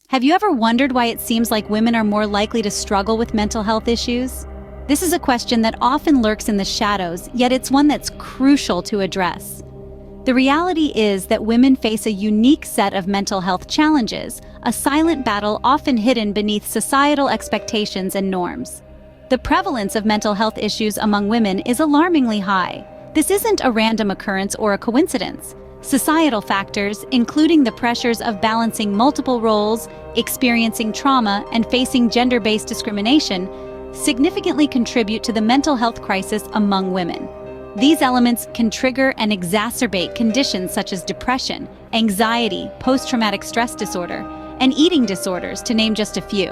Have you ever wondered why it seems like women are more likely to struggle with mental health issues? This is a question that often lurks in the shadows, yet it's one that's crucial to address. The reality is that women face a unique set of mental health challenges, a silent battle often hidden beneath societal expectations and norms. The prevalence of mental health issues among women is alarmingly high. This isn't a random occurrence or a coincidence. Societal factors, including the pressures of balancing multiple roles, experiencing trauma, and facing gender-based discrimination, significantly contribute to the mental health crisis among women. These elements can trigger and exacerbate conditions such as depression, anxiety, post-traumatic stress disorder, and eating disorders, to name just a few.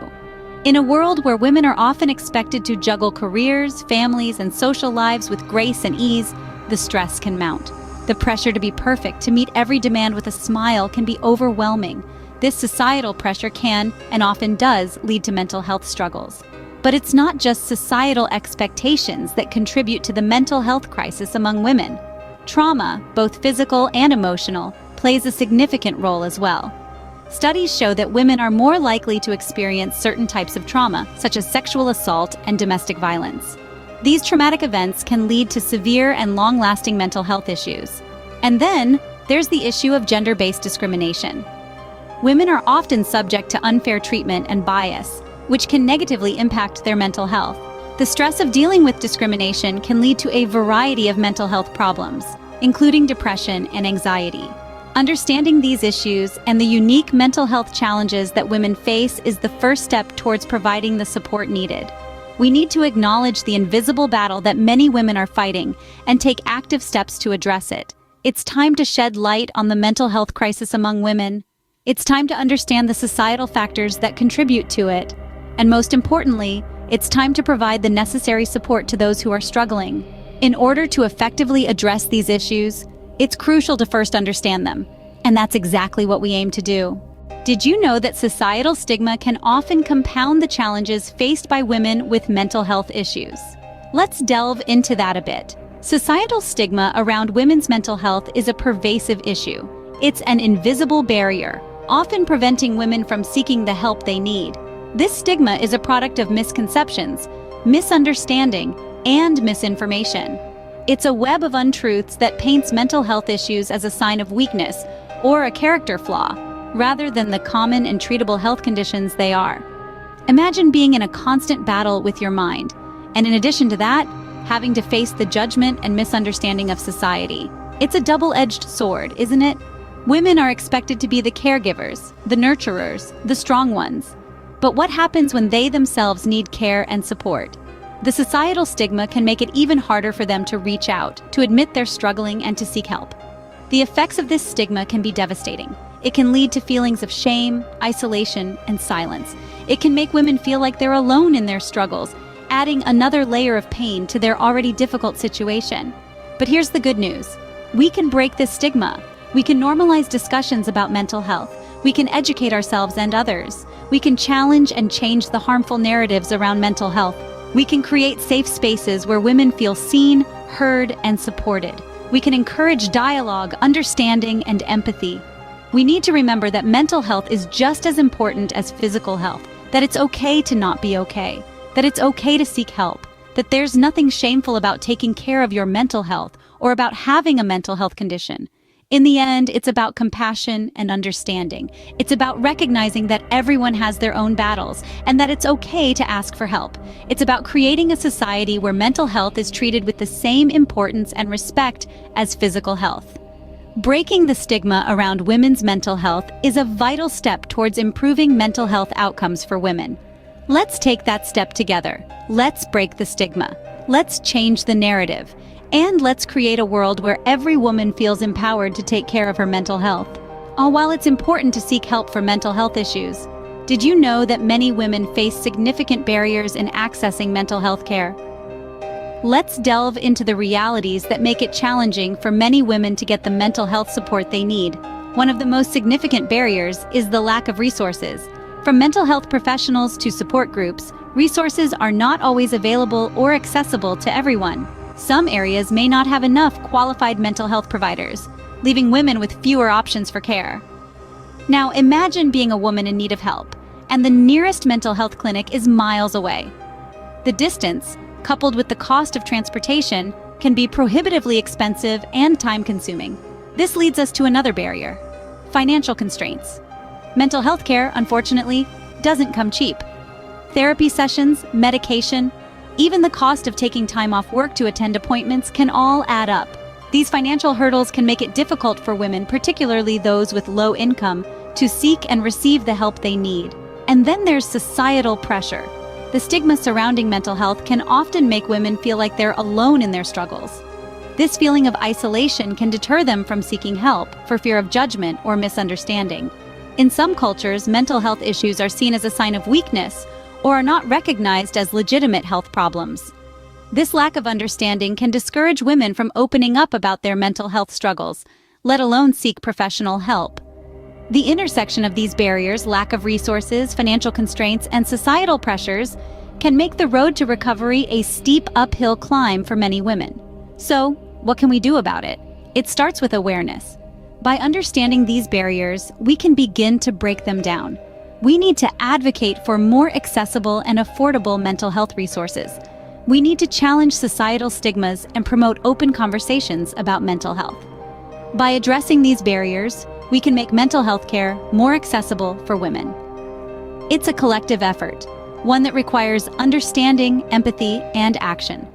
In a world where women are often expected to juggle careers, families, and social lives with grace and ease, the stress can mount. The pressure to be perfect, to meet every demand with a smile, can be overwhelming. This societal pressure can, and often does, lead to mental health struggles. But it's not just societal expectations that contribute to the mental health crisis among women. Trauma, both physical and emotional, plays a significant role as well. Studies show that women are more likely to experience certain types of trauma, such as sexual assault and domestic violence. These traumatic events can lead to severe and long-lasting mental health issues. And then, there's the issue of gender-based discrimination. Women are often subject to unfair treatment and bias, which can negatively impact their mental health. The stress of dealing with discrimination can lead to a variety of mental health problems, including depression and anxiety. Understanding these issues and the unique mental health challenges that women face is the first step towards providing the support needed. We need to acknowledge the invisible battle that many women are fighting and take active steps to address it. It's time to shed light on the mental health crisis among women. It's time to understand the societal factors that contribute to it. And most importantly, it's time to provide the necessary support to those who are struggling. In order to effectively address these issues, it's crucial to first understand them. And that's exactly what we aim to do. Did you know that societal stigma can often compound the challenges faced by women with mental health issues? Let's delve into that a bit. Societal stigma around women's mental health is a pervasive issue. It's an invisible barrier, often preventing women from seeking the help they need. This stigma is a product of misconceptions, misunderstanding, and misinformation. It's a web of untruths that paints mental health issues as a sign of weakness or a character flaw, rather than the common and treatable health conditions they are. Imagine being in a constant battle with your mind, and in addition to that, having to face the judgment and misunderstanding of society. It's a double-edged sword, isn't it? Women are expected to be the caregivers, the nurturers, the strong ones. But what happens when they themselves need care and support? The societal stigma can make it even harder for them to reach out, to admit they're struggling, and to seek help. The effects of this stigma can be devastating. It can lead to feelings of shame, isolation, and silence. It can make women feel like they're alone in their struggles, adding another layer of pain to their already difficult situation. But here's the good news. We can break this stigma. We can normalize discussions about mental health. We can educate ourselves and others. We can challenge and change the harmful narratives around mental health. We can create safe spaces where women feel seen, heard, and supported. We can encourage dialogue, understanding, and empathy. We need to remember that mental health is just as important as physical health, that it's okay to not be okay, that it's okay to seek help, that there's nothing shameful about taking care of your mental health or about having a mental health condition. In the end, it's about compassion and understanding. It's about recognizing that everyone has their own battles and that it's okay to ask for help. It's about creating a society where mental health is treated with the same importance and respect as physical health. Breaking the stigma around women's mental health is a vital step towards improving mental health outcomes for women. Let's take that step together. Let's break the stigma. Let's change the narrative. And let's create a world where every woman feels empowered to take care of her mental health. While it's important to seek help for mental health issues, did you know that many women face significant barriers in accessing mental health care? Let's delve into the realities that make it challenging for many women to get the mental health support they need. One of the most significant barriers is the lack of resources. From mental health professionals to support groups, resources are not always available or accessible to everyone. Some areas may not have enough qualified mental health providers, leaving women with fewer options for care. Now imagine being a woman in need of help, and the nearest mental health clinic is miles away. The distance, coupled with the cost of transportation, can be prohibitively expensive and time-consuming. This leads us to another barrier: financial constraints. Mental health care, unfortunately, doesn't come cheap. Therapy sessions, medication, even the cost of taking time off work to attend appointments can all add up. These financial hurdles can make it difficult for women, particularly those with low income, to seek and receive the help they need. And then there's societal pressure. The stigma surrounding mental health can often make women feel like they're alone in their struggles. This feeling of isolation can deter them from seeking help for fear of judgment or misunderstanding. In some cultures, mental health issues are seen as a sign of weakness or are not recognized as legitimate health problems. This lack of understanding can discourage women from opening up about their mental health struggles, let alone seek professional help. The intersection of these barriers, lack of resources, financial constraints, and societal pressures, can make the road to recovery a steep uphill climb for many women. So, what can we do about it? It starts with awareness. By understanding these barriers, we can begin to break them down. We need to advocate for more accessible and affordable mental health resources. We need to challenge societal stigmas and promote open conversations about mental health. By addressing these barriers, we can make mental health care more accessible for women. It's a collective effort, one that requires understanding, empathy, and action.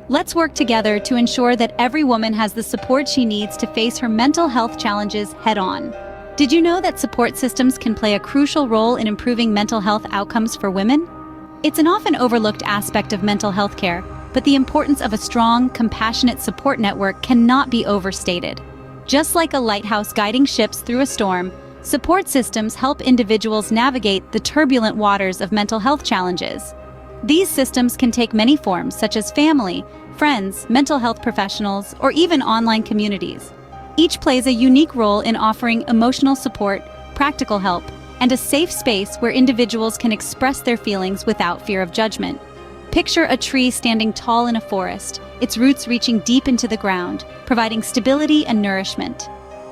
Let's work together to ensure that every woman has the support she needs to face her mental health challenges head-on. Did you know that support systems can play a crucial role in improving mental health outcomes for women? It's an often overlooked aspect of mental health care, but the importance of a strong, compassionate support network cannot be overstated. Just like a lighthouse guiding ships through a storm, support systems help individuals navigate the turbulent waters of mental health challenges. These systems can take many forms, such as family, friends, mental health professionals, or even online communities. Each plays a unique role in offering emotional support, practical help, and a safe space where individuals can express their feelings without fear of judgment. Picture a tree standing tall in a forest, its roots reaching deep into the ground, providing stability and nourishment.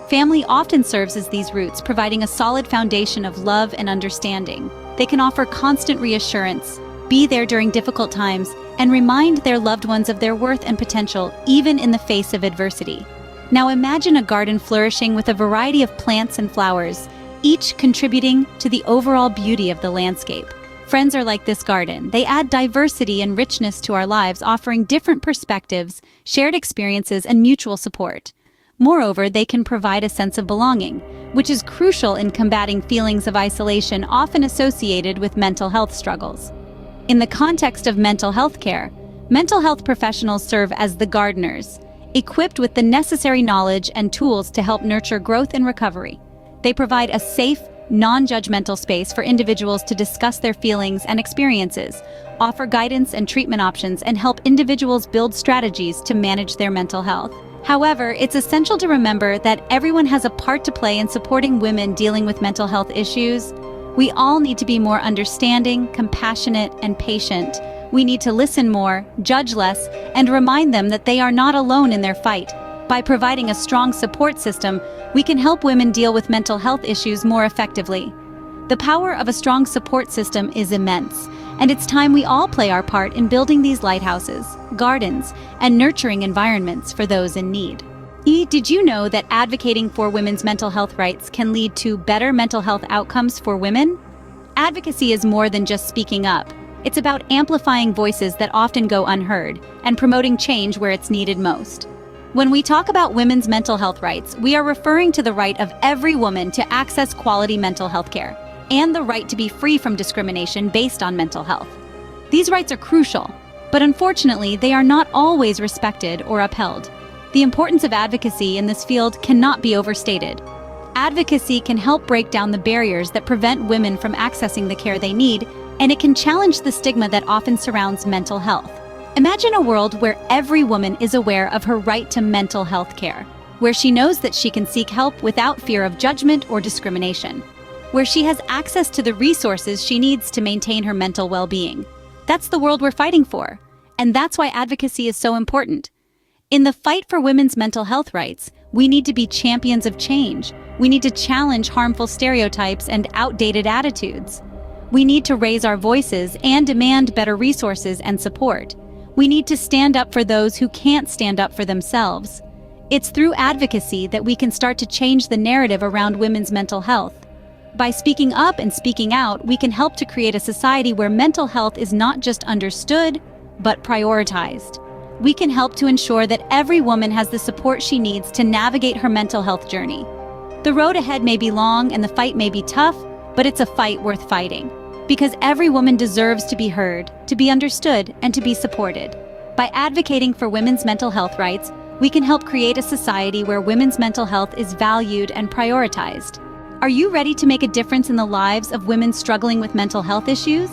Family often serves as these roots, providing a solid foundation of love and understanding. They can offer constant reassurance, be there during difficult times, and remind their loved ones of their worth and potential, even in the face of adversity. Now imagine a garden flourishing with a variety of plants and flowers, each contributing to the overall beauty of the landscape. Friends are like this garden. They add diversity and richness to our lives, offering different perspectives, shared experiences, and mutual support. Moreover, they can provide a sense of belonging, which is crucial in combating feelings of isolation often associated with mental health struggles. In the context of mental health care, mental health professionals serve as the gardeners, equipped with the necessary knowledge and tools to help nurture growth and recovery. They provide a safe, non-judgmental space for individuals to discuss their feelings and experiences, offer guidance and treatment options, and help individuals build strategies to manage their mental health. However, it's essential to remember that everyone has a part to play in supporting women dealing with mental health issues. We all need to be more understanding, compassionate, and patient. We need to listen more, judge less, and remind them that they are not alone in their fight. By providing a strong support system, we can help women deal with mental health issues more effectively. The power of a strong support system is immense, and it's time we all play our part in building these lighthouses, gardens, and nurturing environments for those in need. Did you know that advocating for women's mental health rights can lead to better mental health outcomes for women? Advocacy is more than just speaking up. It's about amplifying voices that often go unheard and promoting change where it's needed most. When we talk about women's mental health rights, we are referring to the right of every woman to access quality mental health care and the right to be free from discrimination based on mental health. These rights are crucial, but unfortunately, they are not always respected or upheld. The importance of advocacy in this field cannot be overstated. Advocacy can help break down the barriers that prevent women from accessing the care they need, and it can challenge the stigma that often surrounds mental health. Imagine a world where every woman is aware of her right to mental health care, where she knows that she can seek help without fear of judgment or discrimination, where she has access to the resources she needs to maintain her mental well-being. That's the world we're fighting for, and that's why advocacy is so important. In the fight for women's mental health rights, we need to be champions of change, We need to challenge harmful stereotypes and outdated attitudes. We need to raise our voices and demand better resources and support. We need to stand up for those who can't stand up for themselves. It's through advocacy that we can start to change the narrative around women's mental health. By speaking up and speaking out, we can help to create a society where mental health is not just understood, but prioritized. We can help to ensure that every woman has the support she needs to navigate her mental health journey. The road ahead may be long and the fight may be tough, but it's a fight worth fighting. Because every woman deserves to be heard, to be understood, and to be supported. By advocating for women's mental health rights, we can help create a society where women's mental health is valued and prioritized. Are you ready to make a difference in the lives of women struggling with mental health issues?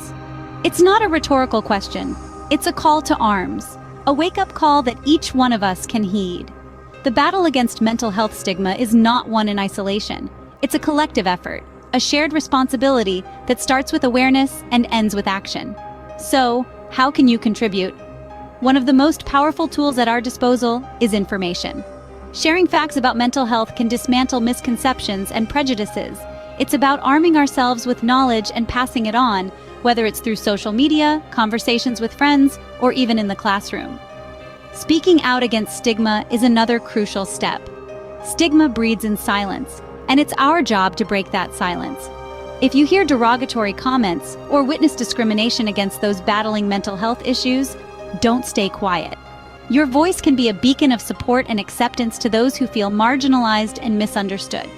It's not a rhetorical question. It's a call to arms, a wake-up call that each one of us can heed. The battle against mental health stigma is not one in isolation. It's a collective effort, a shared responsibility that starts with awareness and ends with action. So, how can you contribute? One of the most powerful tools at our disposal is information. Sharing facts about mental health can dismantle misconceptions and prejudices. It's about arming ourselves with knowledge and passing it on, whether it's through social media, conversations with friends, or even in the classroom. Speaking out against stigma is another crucial step. Stigma breeds in silence, and it's our job to break that silence. If you hear derogatory comments or witness discrimination against those battling mental health issues, don't stay quiet. Your voice can be a beacon of support and acceptance to those who feel marginalized and misunderstood.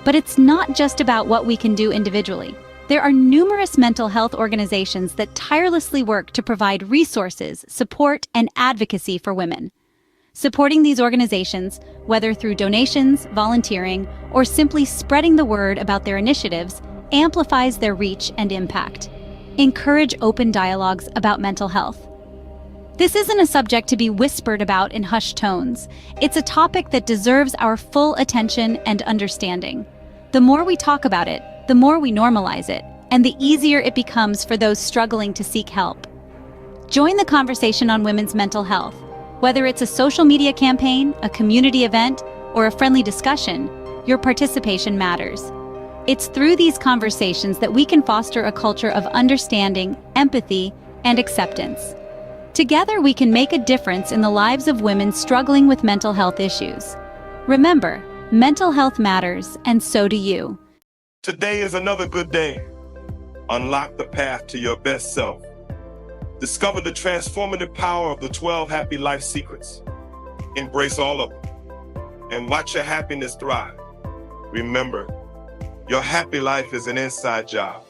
But it's not just about what we can do individually. There are numerous mental health organizations that tirelessly work to provide resources, support, and advocacy for women. Supporting these organizations, whether through donations, volunteering, or simply spreading the word about their initiatives, amplifies their reach and impact. Encourage open dialogues about mental health. This isn't a subject to be whispered about in hushed tones. It's a topic that deserves our full attention and understanding. The more we talk about it, the more we normalize it, and the easier it becomes for those struggling to seek help. Join the conversation on women's mental health. Whether it's a social media campaign, a community event, or a friendly discussion, your participation matters. It's through these conversations that we can foster a culture of understanding, empathy, and acceptance. Together, we can make a difference in the lives of women struggling with mental health issues. Remember, mental health matters, and so do you. Today is another good day. Unlock the path to your best self. Discover the transformative power of the 12 happy life secrets. Embrace all of them and watch your happiness thrive. Remember, your happy life is an inside job.